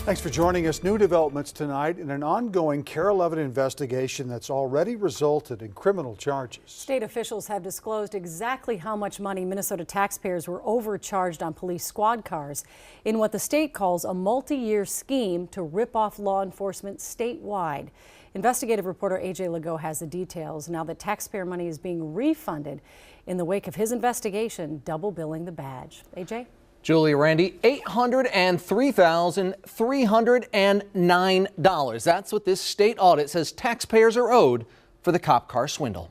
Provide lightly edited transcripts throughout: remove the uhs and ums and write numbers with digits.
Thanks for joining us. New developments tonight in an ongoing KARE 11 investigation that's already resulted in criminal charges. State officials have disclosed exactly how much money Minnesota taxpayers were overcharged on police squad cars in what the state calls a multi-year scheme to rip off law enforcement statewide. Investigative reporter AJ Legault has the details now that taxpayer money is being refunded in the wake of his investigation, double billing the badge. AJ? Julie, Randy, $803,309. That's what this state audit says taxpayers are owed for the cop car swindle.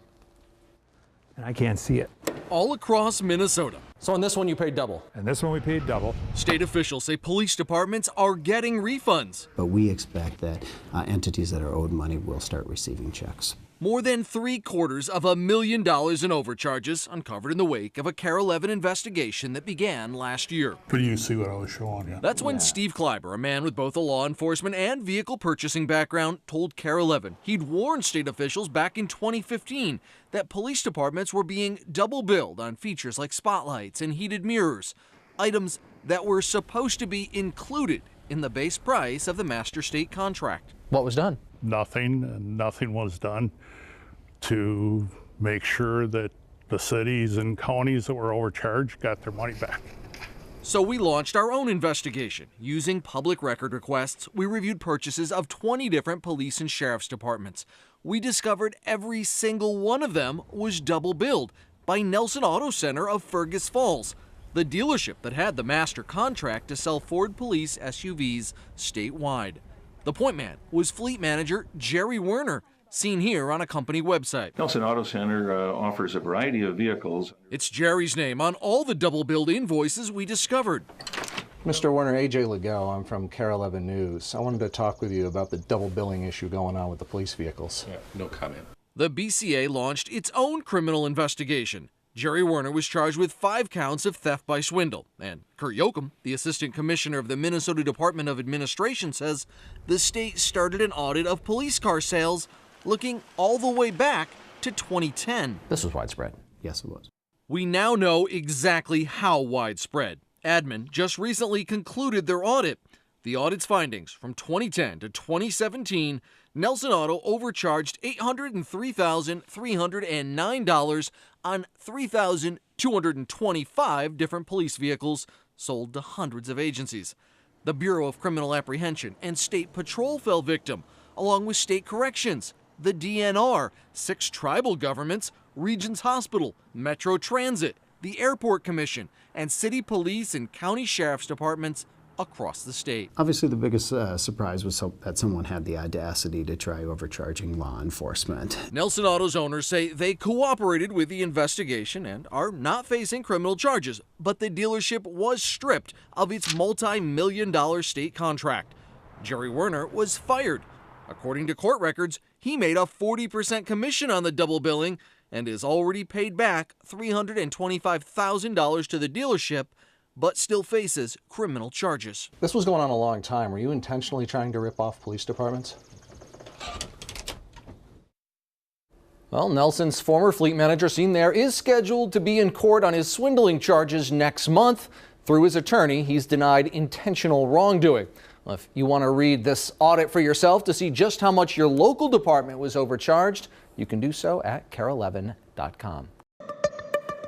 And I can't see it. All across Minnesota. So on this one, you paid double. And this one we paid double. State officials say police departments are getting refunds. But we expect that entities that are owed money will start receiving checks. More than $750,000 in overcharges uncovered in the wake of a KARE 11 investigation that began last year. Could you see what I was showing you? That's when Steve Kleiber, a man with both a law enforcement and vehicle purchasing background, told KARE 11 he'd warned state officials back in 2015 that police departments were being double billed on features like spotlights and heated mirrors, items that were supposed to be included in the base price of the master state contract. What was done? Nothing was done to make sure that the cities and counties that were overcharged got their money back. So we launched our own investigation. Using public record requests, we reviewed purchases of 20 different police and sheriff's departments. We discovered every single one of them was double billed by Nelson Auto Center of Fergus Falls, the dealership that had the master contract to sell Ford police SUVs statewide. The point man was fleet manager Jerry Werner, seen here on a company website. Nelson Auto Center offers a variety of vehicles. It's Jerry's name on all the double-billed invoices we discovered. Mr. Werner, AJ Legault, I'm from KARE 11 News. I wanted to talk with you about the double billing issue going on with the police vehicles. Yeah, no comment. The BCA launched its own criminal investigation. Jerry Werner was charged with 5 counts of theft by swindle. And Kurt Yoakum, the assistant commissioner of the Minnesota Department of Administration, says the state started an audit of police car sales looking all the way back to 2010. This was widespread. Yes, it was. We now know exactly how widespread. Admin just recently concluded their audit. The audit's findings from 2010 to 2017, Nelson Auto overcharged $803,309 on 3,225 different police vehicles sold to hundreds of agencies. The Bureau of Criminal Apprehension and State Patrol fell victim, along with state corrections, the DNR, 6 tribal governments, Regions Hospital, Metro Transit, the Airport Commission, and city police and county sheriff's departments across the state. Obviously, the biggest surprise was that someone had the audacity to try overcharging law enforcement. Nelson Auto's owners say they cooperated with the investigation and are not facing criminal charges, but the dealership was stripped of its multi-million-dollar state contract. Jerry Werner was fired. According to court records, he made a 40% commission on the double billing and is already paid back $325,000 to the dealership, but still faces criminal charges. This was going on a long time. Were you intentionally trying to rip off police departments? Well, Nelson's former fleet manager, seen there, is scheduled to be in court on his swindling charges next month. Through his attorney, he's denied intentional wrongdoing. Well, if you want to read this audit for yourself to see just how much your local department was overcharged, you can do so at KARE11.com.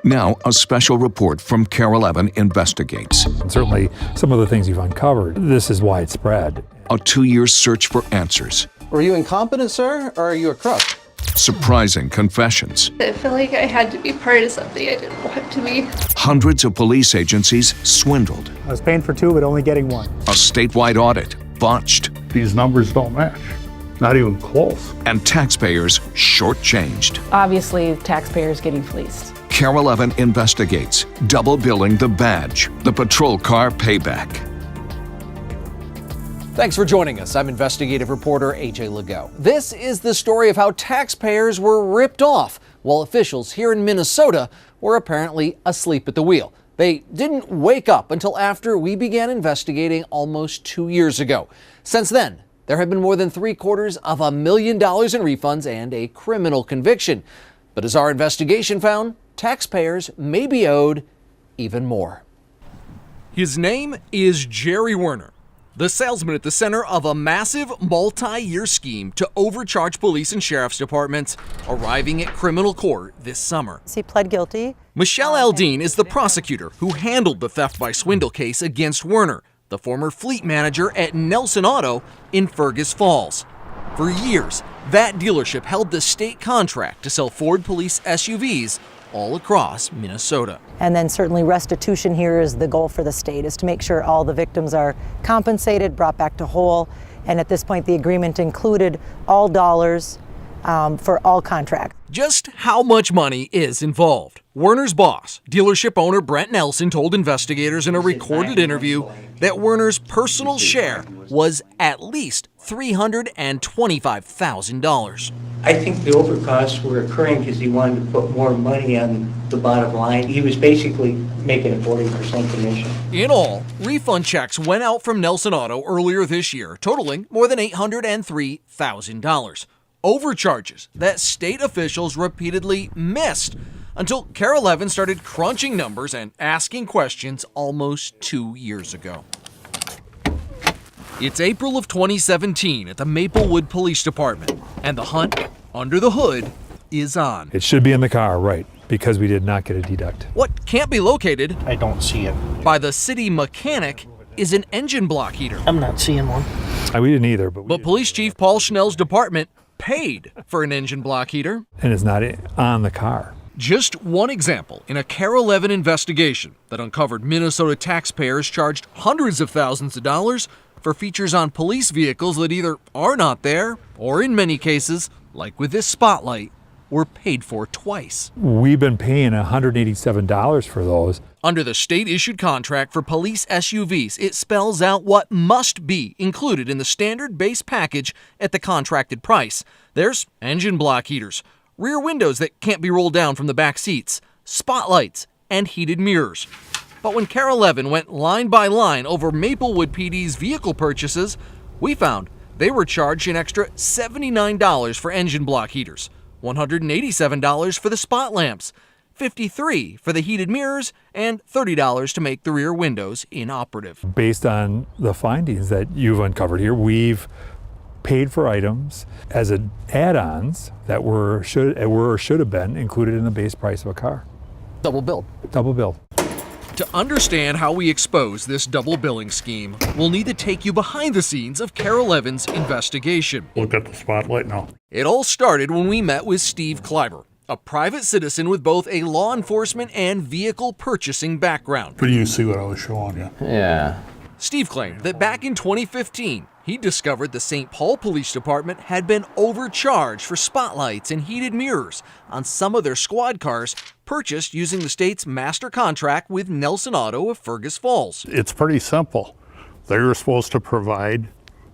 Now, a special report from KARE 11 Investigates. Certainly, some of the things you've uncovered, this is widespread. A 2-year search for answers. Were you incompetent, sir, or are you a crook? Surprising confessions. I feel like I had to be part of something I didn't want to be. Hundreds of police agencies swindled. I was paying for 2, but only getting 1. A statewide audit botched. These numbers don't match. Not even close. And taxpayers shortchanged. Obviously, taxpayers getting fleeced. KARE 11 Investigates. Double billing the badge. The patrol car payback. Thanks for joining us. I'm investigative reporter AJ Legault. This is the story of how taxpayers were ripped off while officials here in Minnesota were apparently asleep at the wheel. They didn't wake up until after we began investigating almost 2 years ago. Since then, there have been more than $750,000 in refunds and a criminal conviction. But as our investigation found, taxpayers may be owed even more. His name is Jerry Werner. The salesman at the center of a massive multi-year scheme to overcharge police and sheriff's departments, arriving at criminal court this summer. He pled guilty. Michelle Aldean is the prosecutor who handled the theft by swindle case against Werner, the former fleet manager at Nelson Auto in Fergus Falls. For years, that dealership held the state contract to sell Ford police SUVs all across Minnesota. And then certainly restitution here is the goal for the state, is to make sure all the victims are compensated, brought back to whole. And at this point, the agreement included all dollars for all contracts. Just how much money is involved? Werner's boss, dealership owner Brent Nelson, told investigators in a recorded interview that Werner's personal share was at least $325,000. I think the overcosts were occurring because he wanted to put more money on the bottom line. He was basically making a 40% commission. In all, refund checks went out from Nelson Auto earlier this year, totaling more than $803,000. Overcharges that state officials repeatedly missed until KARE 11 started crunching numbers and asking questions almost 2 years ago. It's April of 2017 at the Maplewood Police Department, and the hunt under the hood is on. It should be in the car, right, because we did not get a deduct. What can't be located, I don't see it. by the city mechanic is an engine block heater. I'm not seeing one. We didn't either, But Police Chief Paul Schnell's department paid for an engine block heater. and it's not on the car. Just one example in a KARE 11 investigation that uncovered Minnesota taxpayers charged hundreds of thousands of dollars for features on police vehicles that either are not there or, in many cases, like with this spotlight, were paid for twice. We've been paying $187 for those. Under the state-issued contract for police SUVs, it spells out what must be included in the standard base package at the contracted price. There's engine block heaters, rear windows that can't be rolled down from the back seats, spotlights, and heated mirrors. But when KARE 11 went line by line over Maplewood PD's vehicle purchases, we found they were charged an extra $79 for engine block heaters, $187 for the spot lamps, $53 for the heated mirrors, and $30 to make the rear windows inoperative. Based on the findings that you've uncovered here, we've paid for items as add-ons that were or should have been included in the base price of a car. Double billed. Double billed. To understand how we expose this double billing scheme, we'll need to take you behind the scenes of KARE 11's investigation. Look at the spotlight now. It all started when we met with Steve Kleiber, a private citizen with both a law enforcement and vehicle purchasing background. But you see what I was showing you. Yeah. Steve claimed that back in 2015, he discovered the St. Paul Police Department had been overcharged for spotlights and heated mirrors on some of their squad cars purchased using the state's master contract with Nelson Auto of Fergus Falls. It's pretty simple. They were supposed to provide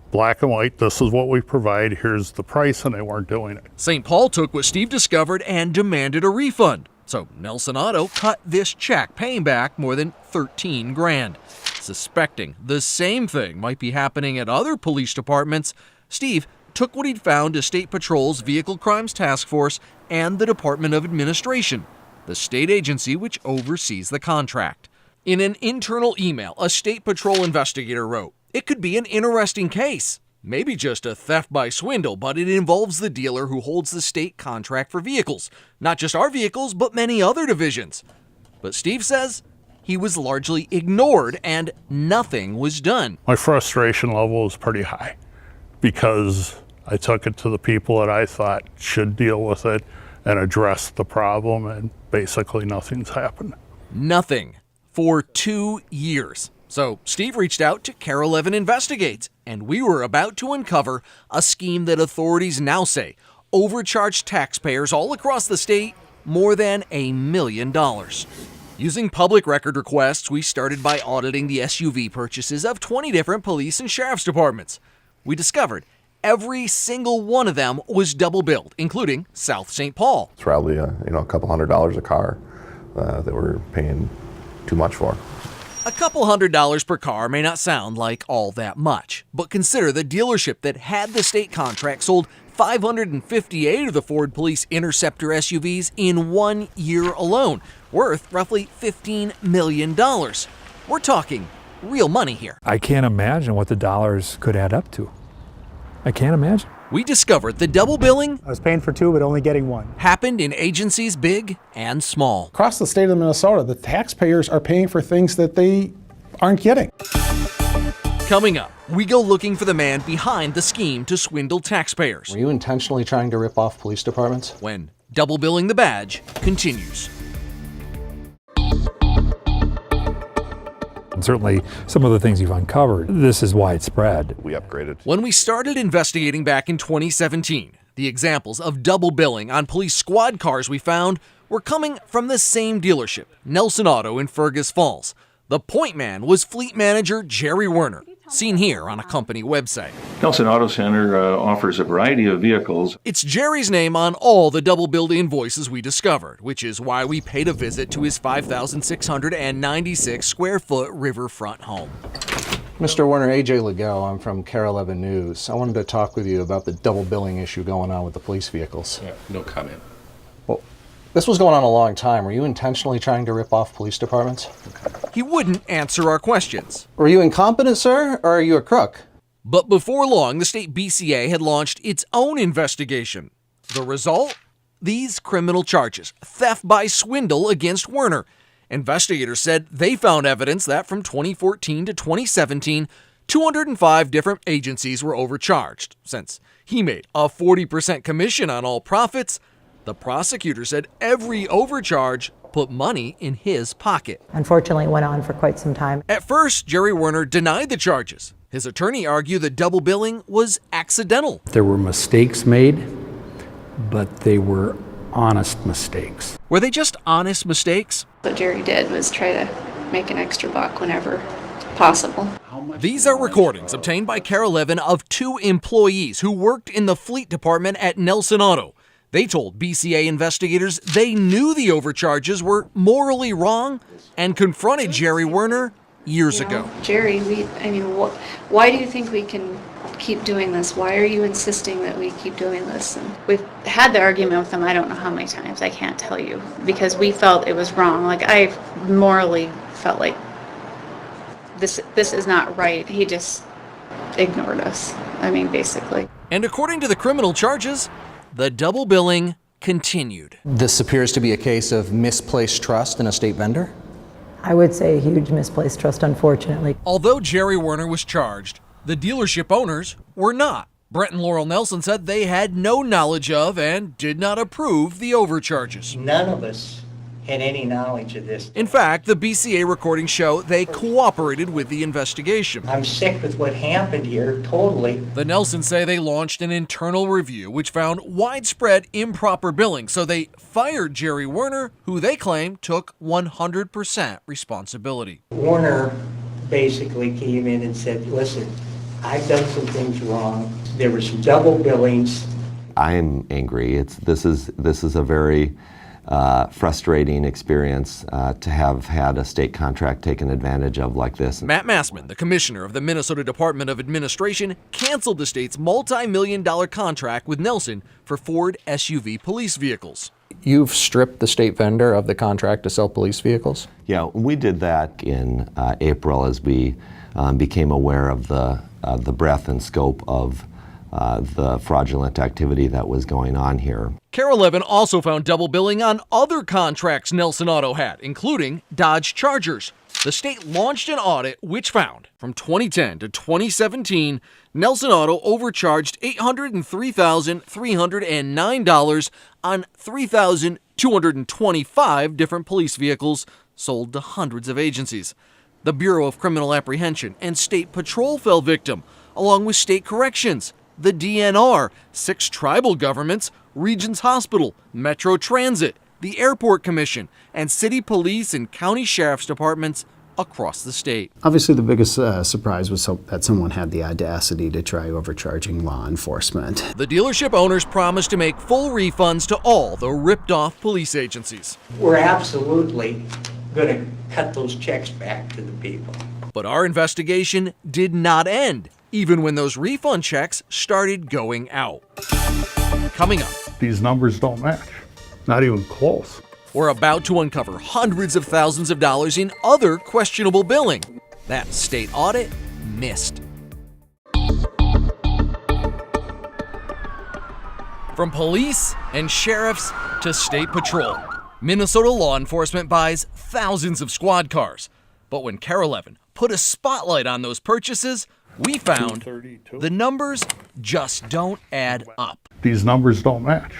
black and white, this is what we provide, here's the price, and they weren't doing it. St. Paul took what Steve discovered and demanded a refund. So Nelson Auto cut this check, paying back more than $13 grand. Suspecting the same thing might be happening at other police departments, Steve took what he'd found to State Patrol's Vehicle Crimes Task Force and the Department of Administration, the state agency which oversees the contract. In an internal email, a State Patrol investigator wrote, "It could be an interesting case. Maybe just a theft by swindle, but it involves the dealer who holds the state contract for vehicles. Not just our vehicles, but many other divisions." But Steve says he was largely ignored and nothing was done. My frustration level was pretty high because I took it to the people that I thought should deal with it and address the problem, and basically nothing's happened. Nothing for 2 years. So Steve reached out to KARE 11 Investigates, and we were about to uncover a scheme that authorities now say overcharged taxpayers all across the state more than $1 million. Using public record requests, we started by auditing the SUV purchases of 20 different police and sheriff's departments. We discovered every single one of them was double billed, including South St. Paul. It's probably a couple $100 a car that we're paying too much for. A couple $100 per car may not sound like all that much, but consider the dealership that had the state contract sold 558 of the Ford Police Interceptor SUVs in 1 year alone, worth roughly $15 million. We're talking real money here. I can't imagine what the dollars could add up to. I can't imagine. We discovered the double billing I was paying for two, but only getting one. happened in agencies big and small. Across the state of Minnesota, the taxpayers are paying for things that they aren't getting. Coming up, we go looking for the man behind the scheme to swindle taxpayers. Were you intentionally trying to rip off police departments? When double billing the badge continues. And certainly some of the things you've uncovered, this is widespread. We upgraded. When we started investigating back in 2017, the examples of double billing on police squad cars we found were coming from the same dealership, Nelson Auto in Fergus Falls. The point man was fleet manager Jerry Werner, seen here on a company website. Nelson Auto Center offers a variety of vehicles. It's Jerry's name on all the double-billed invoices we discovered, which is why we paid a visit to his 5,696 square foot riverfront home. Mr. Werner, AJ Legault, I'm from KARE 11 News. I wanted to talk with you about the double billing issue going on with the police vehicles. Yeah, no comment. Well, this was going on a long time. Were you intentionally trying to rip off police departments? He wouldn't answer our questions. Were you incompetent, sir, or are you a crook? But before long, the state BCA had launched its own investigation. The result? These criminal charges, theft by swindle against Werner. Investigators said they found evidence that from 2014 to 2017, 205 different agencies were overcharged. Since he made a 40% commission on all profits, the prosecutor said every overcharge put money in his pocket. Unfortunately, it went on for quite some time. At first, Jerry Werner denied the charges. His attorney argued that double billing was accidental. There were mistakes made, but they were honest mistakes. Were they just honest mistakes? What Jerry did was try to make an extra buck whenever possible. These are recordings obtained by KARE 11 of two employees who worked in the fleet department at Nelson Auto. They told BCA investigators they knew the overcharges were morally wrong and confronted Jerry Werner years ago. Jerry, why do you think we can keep doing this? Why are you insisting that we keep doing this? And we've had the argument with him, I don't know how many times, I can't tell you, because we felt it was wrong. Like, I morally felt like this is not right. He just ignored us, basically. And according to the criminal charges, the double billing continued. This appears to be a case of misplaced trust in a state vendor? I would say a huge misplaced trust, unfortunately. Although Jerry Werner was charged, the dealership owners were not. Brent and Laurel Nelson said they had no knowledge of and did not approve the overcharges. None of us had any knowledge of this. In fact, the BCA recordings show they cooperated with the investigation. I'm sick with what happened here, totally. The Nelsons say they launched an internal review which found widespread improper billing, so they fired Jerry Werner, who they claim took 100% responsibility. Werner basically came in and said, listen, I've done some things wrong. There were some double billings. I'm angry. This is a very frustrating experience to have had a state contract taken advantage of like this. Matt Massman, the commissioner of the Minnesota Department of Administration, canceled the state's multi-million-dollar contract with Nelson for Ford SUV police vehicles. You've stripped the state vendor of the contract to sell police vehicles? Yeah, we did that in April as we became aware of the breadth and scope of the fraudulent activity that was going on here. KARE 11 also found double billing on other contracts Nelson Auto had, including Dodge Chargers. The state launched an audit which found, from 2010 to 2017, Nelson Auto overcharged $803,309 on 3,225 different police vehicles sold to hundreds of agencies. The Bureau of Criminal Apprehension and State Patrol fell victim, along with state corrections, the DNR, 6 tribal governments, Regions Hospital, Metro Transit, the Airport Commission, and city police and county sheriff's departments across the state. Obviously, the biggest surprise was that someone had the audacity to try overcharging law enforcement. The dealership owners promised to make full refunds to all the ripped-off police agencies. We're absolutely going to cut those checks back to the people. But our investigation did not end, even when those refund checks started going out. Coming up, These numbers don't match, not even close. we're about to uncover hundreds of thousands of dollars in other questionable billing. That state audit missed. From police and sheriffs to state patrol, Minnesota law enforcement buys thousands of squad cars. But when KARE 11 put a spotlight on those purchases, we found the numbers just don't add up. These numbers don't match,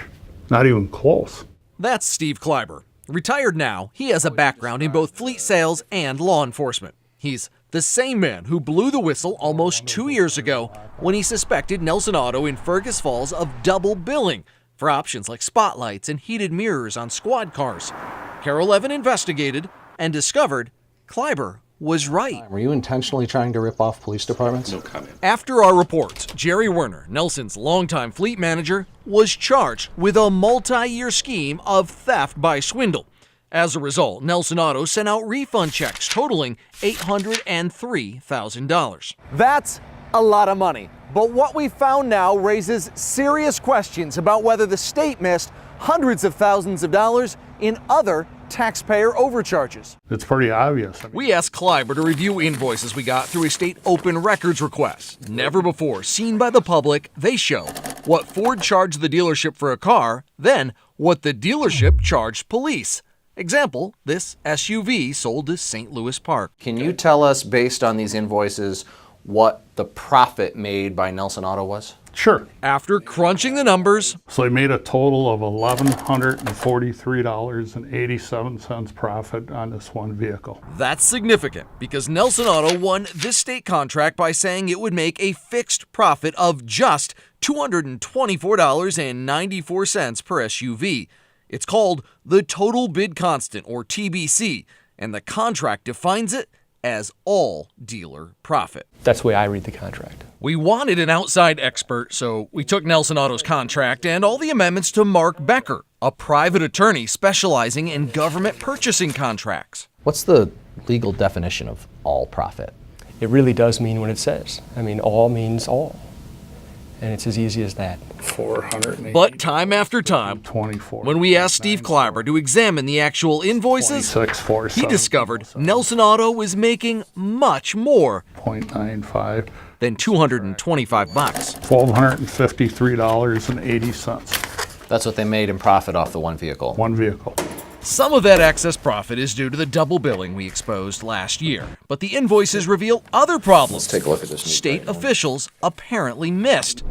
not even close. That's Steve Kleiber. Retired now, he has a background in both fleet sales and law enforcement. He's the same man who blew the whistle almost 2 years ago when he suspected Nelson Auto in Fergus Falls of double billing for options like spotlights and heated mirrors on squad cars. KARE 11 investigated and discovered Kleiber was right. Were you intentionally trying to rip off police departments? No comment. After our reports, Jerry Werner, Nelson's longtime fleet manager, was charged with a multi-year scheme of theft by swindle. As a result, Nelson Auto sent out refund checks totaling $803,000. That's a lot of money. But what we found now raises serious questions about whether the state missed hundreds of thousands of dollars in other taxpayer overcharges. It's pretty obvious. We asked Kleiber to review invoices we got through a state open records request. Never before seen by the public, they show what Ford charged the dealership for a car, then what the dealership charged police. Example, this SUV sold to St. Louis Park. Can you tell us, based on these invoices, what the profit made by Nelson Auto was? Sure. After crunching the numbers, So they made a total of $1,143.87 profit on this one vehicle. that's significant because Nelson Auto won this state contract by saying it would make a fixed profit of just $224.94 per SUV. It's called the Total Bid Constant, or TBC, and the contract defines it as all dealer profit. That's the way I read the contract. We wanted an outside expert, so we took Nelson Auto's contract and all the amendments to Mark Becker, a private attorney specializing in government purchasing contracts. What's the legal definition of all profit? It really does mean what it says. I mean, all means all. And it's as easy as that. 480. But time after time, 24. when we asked Steve Kleiber to examine the actual invoices, 26, he discovered Nelson Auto was making much more 0.95. than $225. $1,253.80. That's what they made in profit off the one vehicle. One vehicle. Some of that excess profit is due to the double billing we exposed last year, but the invoices reveal other problems. Let's take a look at this. State officials apparently missed.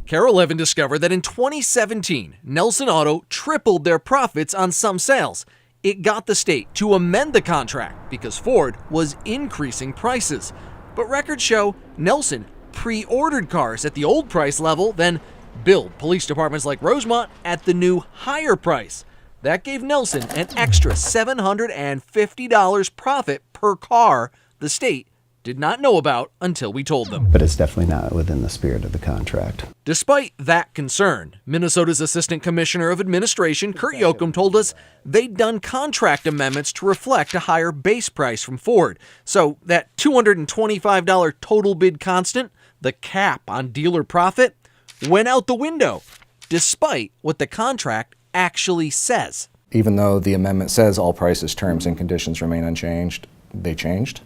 KARE 11 discovered that in 2017, Nelson Auto tripled their profits on some sales. It got the state to amend the contract because Ford was increasing prices. But records show Nelson pre-ordered cars at the old price level, then billed police departments like Rosemont at the new higher price. That gave Nelson an extra $750 profit per car the state did not know about until we told them. But it's definitely not within the spirit of the contract. Despite that concern, Minnesota's Assistant Commissioner of Administration, Kurt Yoakum, told us they'd done contract amendments to reflect a higher base price from Ford. So that $225 total bid constant, the cap on dealer profit, went out the window, despite what the contract actually says. Even though the amendment says all prices, terms, and conditions remain unchanged, they changed?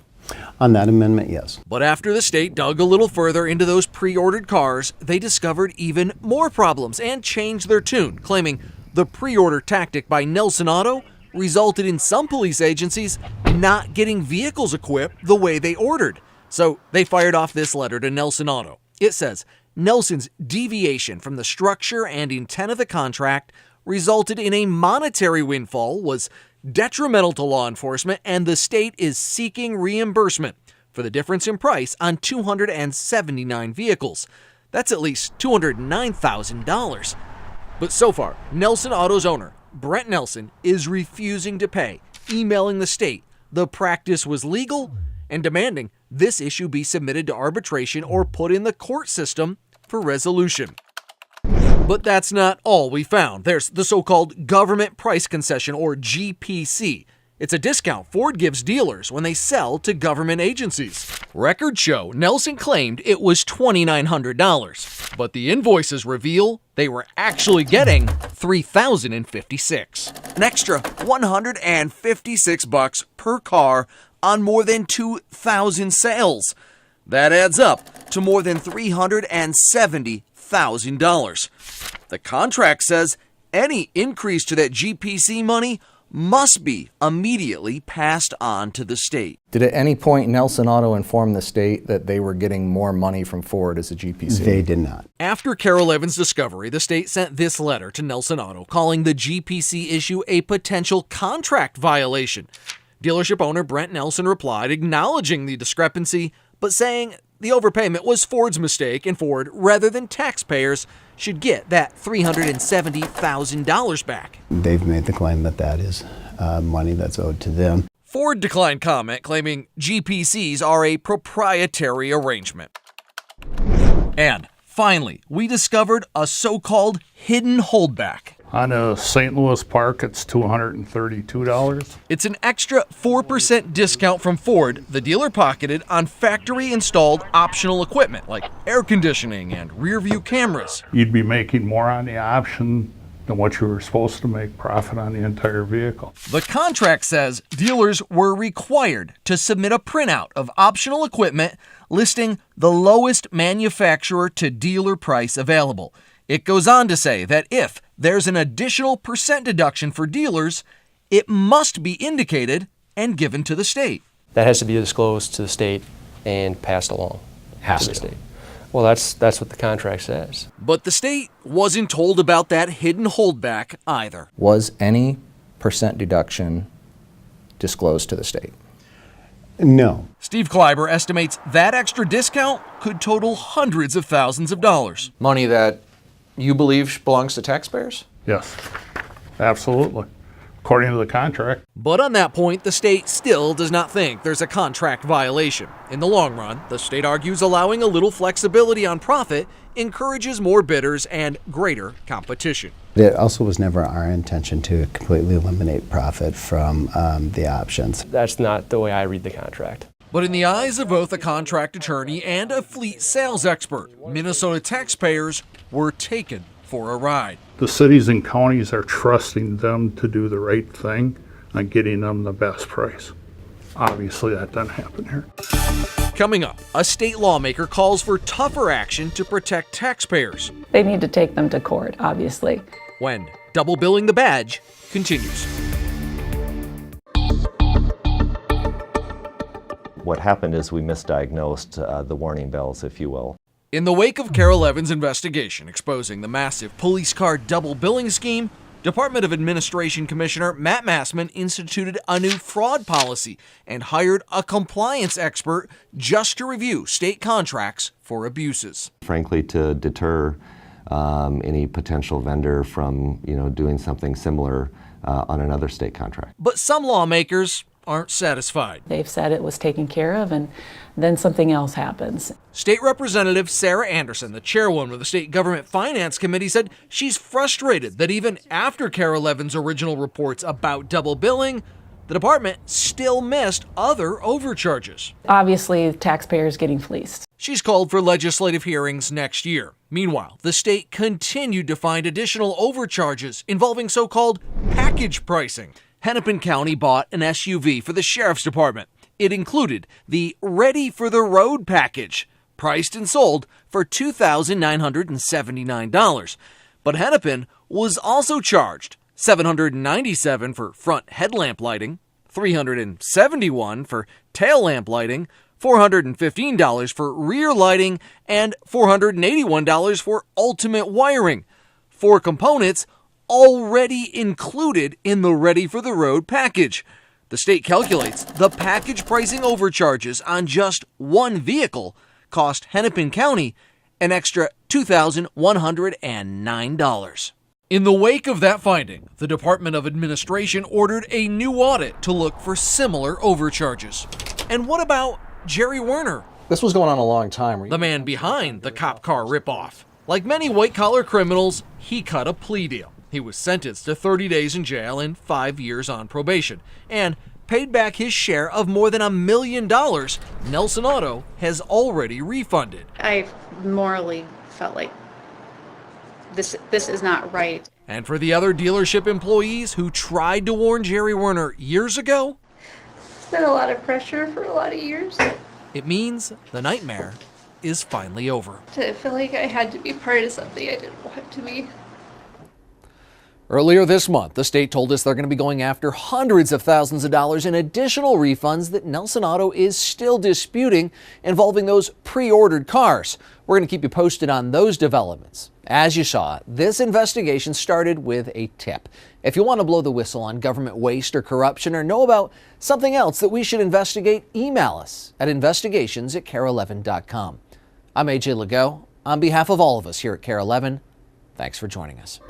On that amendment, yes. But after the state dug a little further into those pre-ordered cars, they discovered even more problems and changed their tune, claiming the pre-order tactic by Nelson Auto resulted in some police agencies not getting vehicles equipped the way they ordered. So they fired off this letter to Nelson Auto. It says, Nelson's deviation from the structure and intent of the contract resulted in a monetary windfall, was detrimental to law enforcement, and the state is seeking reimbursement for the difference in price on 279 vehicles. That's at least $209,000. But so far, Nelson Auto's owner, Brent Nelson, is refusing to pay, emailing the state the practice was legal and demanding this issue be submitted to arbitration or put in the court system for resolution. But that's not all we found. There's the so-called government price concession, or GPC. It's a discount Ford gives dealers when they sell to government agencies. Records show Nelson claimed it was $2,900, but the invoices reveal they were actually getting $3,056. An extra $156 per car on more than 2,000 sales. That adds up to more than $370,000. The contract says any increase to that GPC money must be immediately passed on to the state. Did at any point Nelson Auto inform the state that they were getting more money from Ford as a GPC? They did not. After KARE 11's discovery, the state sent this letter to Nelson Auto calling the GPC issue a potential contract violation. Dealership owner Brent Nelson replied acknowledging the discrepancy, but saying the overpayment was Ford's mistake and Ford, rather than taxpayers, should get that $370,000 back. They've made the claim that that is money that's owed to them. Ford declined comment, claiming GPCs are a proprietary arrangement. And finally, we discovered a so-called hidden holdback. On a St. Louis park, it's $232. It's an extra 4% discount from Ford the dealer pocketed on factory-installed optional equipment like air conditioning and rear-view cameras. You'd be making more on the option than what you were supposed to make profit on the entire vehicle. The contract says dealers were required to submit a printout of optional equipment listing the lowest manufacturer to dealer price available. It goes on to say that if there's an additional percent deduction for dealers, it must be indicated and given to the state. That has to be disclosed to the state and passed along to the state. Well, that's what the contract says. But the state wasn't told about that hidden holdback either. Was any percent deduction disclosed to the state? No. Steve Kleiber estimates that extra discount could total hundreds of thousands of dollars. Money that you believe belongs to taxpayers? Yes, absolutely, according to the contract. But on that point, the state still does not think there's a contract violation. In the long run, the state argues allowing a little flexibility on profit encourages more bidders and greater competition. It also was never our intention to completely eliminate profit from the options. That's not the way I read the contract. But in the eyes of both a contract attorney and a fleet sales expert, Minnesota taxpayers were taken for a ride. The cities and counties are trusting them to do the right thing and getting them the best price. Obviously, that doesn't happen here. Coming up, a state lawmaker calls for tougher action to protect taxpayers. They need to take them to court, obviously. When double billing the badge continues. What happened is we misdiagnosed the warning bells, if you will. In the wake of KARE 11's investigation exposing the massive police car double billing scheme, Department of Administration Commissioner Matt Massman instituted a new fraud policy and hired a compliance expert just to review state contracts for abuses. Frankly, to deter any potential vendor from, doing something similar on another state contract. But some lawmakers aren't satisfied. They've said it was taken care of, and then something else happens. State Representative Sarah Anderson, the chairwoman of the State Government Finance Committee, said she's frustrated that even after KARE 11's original reports about double billing, the department still missed other overcharges. Obviously, taxpayers getting fleeced. She's called for legislative hearings next year. Meanwhile, the state continued to find additional overcharges involving so-called package pricing. Hennepin County bought an SUV for the sheriff's department. It included the Ready for the Road package, priced and sold for $2,979. But Hennepin was also charged $797 for front headlamp lighting, $371 for tail lamp lighting, $415 for rear lighting, and $481 for ultimate wiring. 4 components already included in the Ready for the Road package. The state calculates the package pricing overcharges on just one vehicle cost Hennepin County an extra $2,109. In the wake of that finding, the Department of Administration ordered a new audit to look for similar overcharges. And what about Jerry Werner? This was going on a long time. The man behind the cop car ripoff. Like many white-collar criminals, he cut a plea deal. He was sentenced to 30 days in jail and 5 years on probation, and paid back his share of more than $1 million Nelson Auto has already refunded. I morally felt like this is not right. And for the other dealership employees who tried to warn Jerry Werner years ago, been a lot of pressure for a lot of years. It means the nightmare is finally over. To feel like I had to be part of something I didn't want to be. Earlier this month, the state told us they're going to be going after hundreds of thousands of dollars in additional refunds that Nelson Auto is still disputing, involving those pre-ordered cars. We're going to keep you posted on those developments. As you saw, this investigation started with a tip. If you want to blow the whistle on government waste or corruption, or know about something else that we should investigate, email us at investigations@KARE11.com. I'm AJ Legault. On behalf of all of us here at KARE 11, thanks for joining us.